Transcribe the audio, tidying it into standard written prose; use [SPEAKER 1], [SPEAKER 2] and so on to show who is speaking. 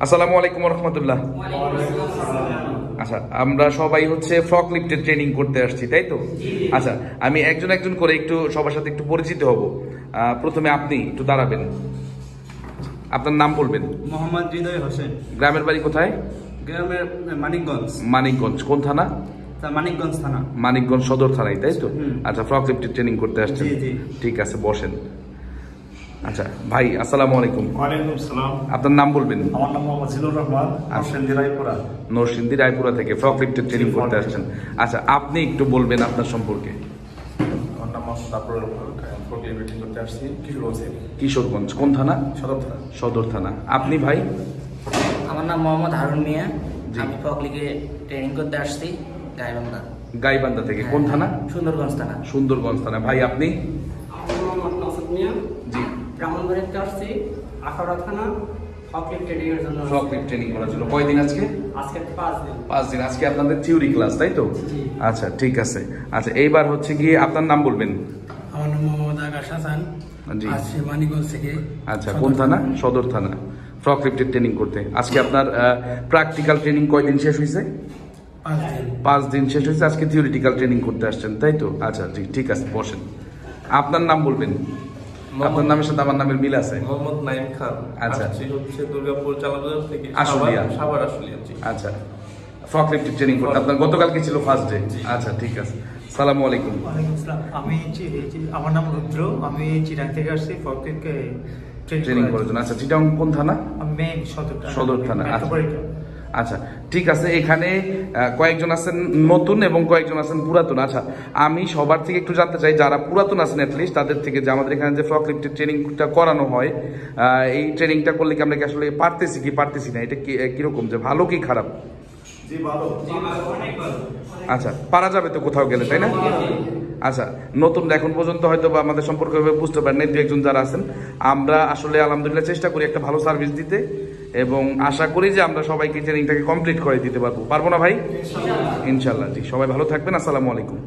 [SPEAKER 1] আসসালামু আলাইকুম রহমতুল্লাহ। আচ্ছা, আমরা সবাই হচ্ছে ফ্রক লিফটের ট্রেনিং করতে আসছি, তাই তো? আচ্ছা, আমি একজন একজন করে একটু সবার সাথে একটু পরিচিত হব। প্রথমে আপনি একটু দাঁড়াবেন, আপনার নাম বলবেন।
[SPEAKER 2] মোহাম্মদ হৃদয় হোসেন।
[SPEAKER 1] গ্রামের বাড়ি কোথায়?
[SPEAKER 2] গ্রামের মানিকগঞ্জ।
[SPEAKER 1] মানিকগঞ্জ কোন থানা?
[SPEAKER 2] মানিকগঞ্জ থানা।
[SPEAKER 1] মানিকগঞ্জ সদর থানায়, তাই তো? আচ্ছা, ফ্রক লিফটের ট্রেনিং করতে আসছেন। ঠিক আছে, বসেন। আচ্ছা ভাই, আসসালামু আলাইকুম।
[SPEAKER 3] ওয়ালাইকুম আসসালাম।
[SPEAKER 1] আপনার নাম বলবেন।
[SPEAKER 3] আমার নাম মোহাম্মদ জিলুর রহমান, নরসিংদী রায়পুরা।
[SPEAKER 1] নরসিংদী রায়পুরা থেকে ফ্রক লিফটের ট্রেনিং করতে আসছেন। আচ্ছা, আপনি একটু বলবেন আপনার সম্পর্কে।
[SPEAKER 3] আমার নাম মোহাম্মদ আবরুল ফ্রক লিফট ট্রেনিং করতে আসছি কিশোরগঞ্জ থেকে।
[SPEAKER 1] কিশোরগঞ্জ কোন থানা?
[SPEAKER 3] সদর থানা।
[SPEAKER 1] সদর থানা। আপনি ভাই?
[SPEAKER 4] আমার নাম মোহাম্মদ হারুন মিয়া, আমি ফ্রক লিগে ট্রেনিং করতে আসছি গাইবান্ধা।
[SPEAKER 1] গাইবান্ধা থেকে কোন থানা?
[SPEAKER 4] সুন্দরগঞ্জ থানা।
[SPEAKER 1] সুন্দরগঞ্জ থানা। ভাই আপনি?
[SPEAKER 5] মোহাম্মদ নাসির মিয়া,
[SPEAKER 1] জি।
[SPEAKER 5] ব্রাহ্মণবাড়িয়াতে আসছি আখাউড়া থানা ফ্রক লিফট ট্রেনিং এর জন্য।
[SPEAKER 1] ফ্রক লিফট ট্রেনিং করার জন্য কয়দিন আজকে?
[SPEAKER 5] আজকে 5 দিন।
[SPEAKER 1] 5 দিন। আজকে আপনাদের থিওরি ক্লাস, তাই তো? আচ্ছা, ঠিক আছে। আচ্ছা, এইবার হচ্ছে গিয়ে আপনার নাম বলবেন।
[SPEAKER 6] আমার নাম মোহাম্মদ আকাশ হাসান,
[SPEAKER 1] জি।
[SPEAKER 6] আসছি মানিকগঞ্জ থেকে।
[SPEAKER 1] আচ্ছা, কোন থানা? সদর থানা। ফ্রক লিফটের ট্রেনিং করতে আজকে আপনার প্র্যাকটিক্যাল ট্রেনিং কয়দিন শেষ হয়েছে?
[SPEAKER 6] 5 দিন।
[SPEAKER 1] 5 দিন শেষ হয়েছে। আজকে থিওরিটিক্যাল ট্রেনিং করতে আসছেন, তাই তো? আচ্ছা, ঠিক আছে, বসেন। আপনার নাম বলবেন। আপনার নামের সাথে আমার নামের মিল আছে।
[SPEAKER 7] মোহাম্মদ নাইম খান।
[SPEAKER 1] আচ্ছা,
[SPEAKER 7] হচ্ছে দুর্গাপুর চালাবাজার থেকে।
[SPEAKER 1] আশুলিয়া।
[SPEAKER 7] সাভার আশুলিয়া।
[SPEAKER 1] আচ্ছা, ফ্রক লিফটের ট্রেনিং করতে আপনার গতকালকে ছিল ফার্স্ট ডে। আচ্ছা, ঠিক আছে। সালামু আলাইকুম।
[SPEAKER 8] ওয়ালাইকুম আসসালাম। আমার নাম রুদ্র, আমি চিরাং থেকে আসছি ফ্রক লিফট
[SPEAKER 1] ট্রেনিং করার জন্য। আচ্ছা, চিটাং কোন থানা?
[SPEAKER 8] মেইন
[SPEAKER 1] সদর থানা। আচ্ছা, ঠিক আছে। এখানে কয়েকজন আছেন নতুন এবং কয়েকজন আছেন পুরাতন। আচ্ছা, আমি সবার থেকে একটু জানতে চাই, যারা পুরাতন আছেন অ্যাটলিস্ট তাদের থেকে, যে আমাদের এখানে যে ফ্রক লিফটের ট্রেনিংটা করানো হয়, এই ট্রেনিংটা করলে কি আমরা কি আসলে পারতেছি না, এটা কিরকম, যে ভালো কি খারাপ?
[SPEAKER 3] জি ভালো।
[SPEAKER 1] আচ্ছা, পারা যাবে তো কোথাও গেলে, তাই না? আচ্ছা, নতুন এখন পর্যন্ত হয়তো বা আমাদের সম্পর্কে বুঝতে পারেন দু একজন যারা আছেন, আমরা আসলে আলহামদুলিল্লাহ চেষ্টা করি একটা ভালো সার্ভিস দিতে, এবং আশা করি যে আমরা সবাইকে ট্রেনিংটাকে কমপ্লিট করে দিতে পারবো না ভাই? ইনশাল্লাহ। জি, সবাই ভালো থাকবেন। আসসালামু আলাইকুম।